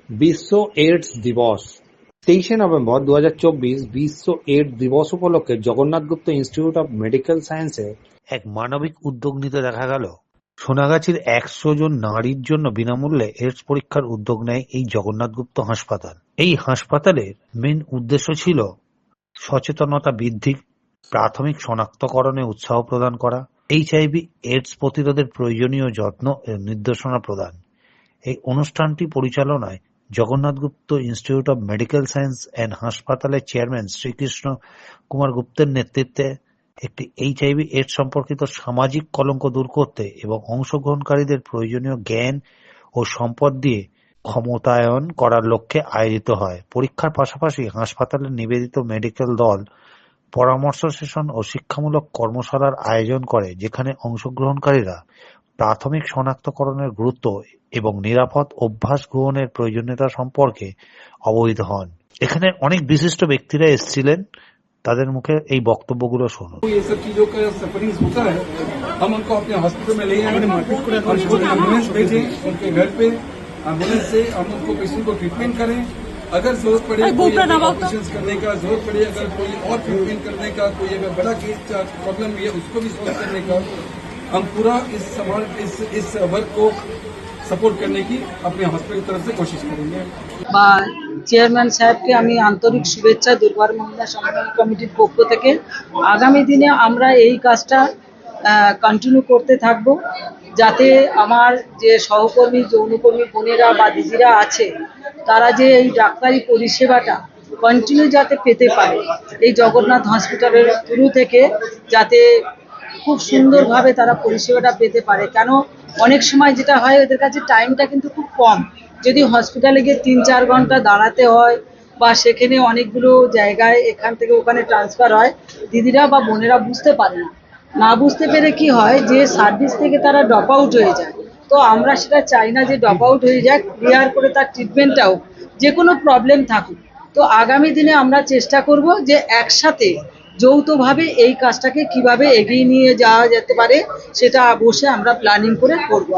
বিশ্ব এইডস দিবস 23শে নভেম্বর 2024 বিশ্ব এইডস দিবস উপলক্ষে Jagannath Gupta institute of medical সায়েন্সে এক মানবিক উদ্যোগ নিতে দেখা গেল। সোনাগাছির 100 জন নারীর জন্য বিনামূল্যে এইডস পরীক্ষার উদ্যোগ নেয় এই জগন্নাথ গুপ্ত হাসপাতাল। এই হাসপাতালের মেন উদ্দেশ্য ছিল সচেতনতা বৃদ্ধি, প্রাথমিক শনাক্তকরণে উৎসাহ প্রদান করা, এইচআইভি এইডস প্রতিরোধের প্রয়োজনীয় যত্ন ও নির্দেশনা প্রদান। এই অনুষ্ঠানটি পরিচালনায় Jagannath Gupta institute of medical science and হাসপাতালের চেয়ারম্যান শ্রীকৃষ্ণ কুমার গুপ্তের নেতৃত্বে একটি এইচআইভি এইডস সম্পর্কিত সামাজিক কলঙ্ক দূর করতে এবং অংশগ্রহণকারীদের প্রয়োজনীয় জ্ঞান ও সম্পদ দিয়ে ক্ষমতায়ন করার লক্ষ্যে আয়োজিত হয়। পরীক্ষার পাশাপাশি হাসপাতালের নিবেদিত মেডিকেল দল পরামর্শ সেশন ও শিক্ষামূলক কর্মশালার আয়োজন করে, যেখানে অংশগ্রহণকারীরা প্রাথমিক শনাক্তকরণের গুরুত্ব এবং নিরাপদ অভ্যাস গ্রহণের প্রয়োজনীয়তা সম্পর্কে অবহিত হন। এখানে অনেক বিশিষ্ট ব্যক্তিরা এসেছিলেন, তাদের মুখে এই বক্তব্যগুলো শুনুন। ये सब चीजों का सफरिंग होता है, हम उनको अपने हॉस्पिटल में ले आए, एम्बुलेंस भेजें उनके घर पे, एम्बुलेंस से हम उनको पेशेंट को ट्रीटमेंट करें। अगर जरूरत पड़े कोई ऑपरेशन करने का जरूरत पड़े, अगर कोई और ट्रीटमेंट करने का, कोई अगर बड़ा केस प्रॉब्लम भी है उसको भी सॉल्व करने का, हम पूरा इस वर्क को सपोर्ट करने की अपने हॉस्पिटल तरफ से कोशिश करेंगे। চেয়ারম্যান সাহেবকে আমি আন্তরিক শুভেচ্ছা দুর্বার মহিলা সম্মেলন কমিটির পক্ষ থেকে। আগামী দিনে আমরা এই কাজটা কন্টিনিউ করতে থাকব, যাতে আমার যে সহকর্মী যৌনকর্মী বোনেরা বা দিদিরা আছে তারা যে এই ডাক্তারি পরিষেবাটা কন্টিনিউ যাতে পেতে পারে, এই জগন্নাথ হসপিটালের থ্রু থেকে যাতে খুব সুন্দরভাবে তারা পরিষেবাটা পেতে পারে। কেন অনেক সময় যেটা হয়, ওদের কাছে টাইমটা কিন্তু খুব কম, যদি হসপিটালে গিয়ে 3-4 ঘন্টা দাঁড়াতে হয় বা সেখানে অনেকগুলো জায়গায় এখান থেকে ওখানে ট্রান্সফার হয়, দিদিরা বা বোনেরা বুঝতে পারে না। না বুঝতে পেরে কি হয় যে সার্ভিস থেকে তারা ড্রপ আউট হয়ে যায়। তো আমরা সেটা চাই না যে ড্রপ আউট হয়ে যাক, ক্লিয়ার করে তার ট্রিটমেন্টটা হোক, যে কোনো প্রবলেম থাকুক। তো আগামী দিনে আমরা চেষ্টা করব যে একসাথে যৌথভাবে এই কাজটাকে কিভাবে এগিয়ে নিয়ে যাওয়া যেতে পারে সেটা বসে আমরা প্ল্যানিং করে করবো।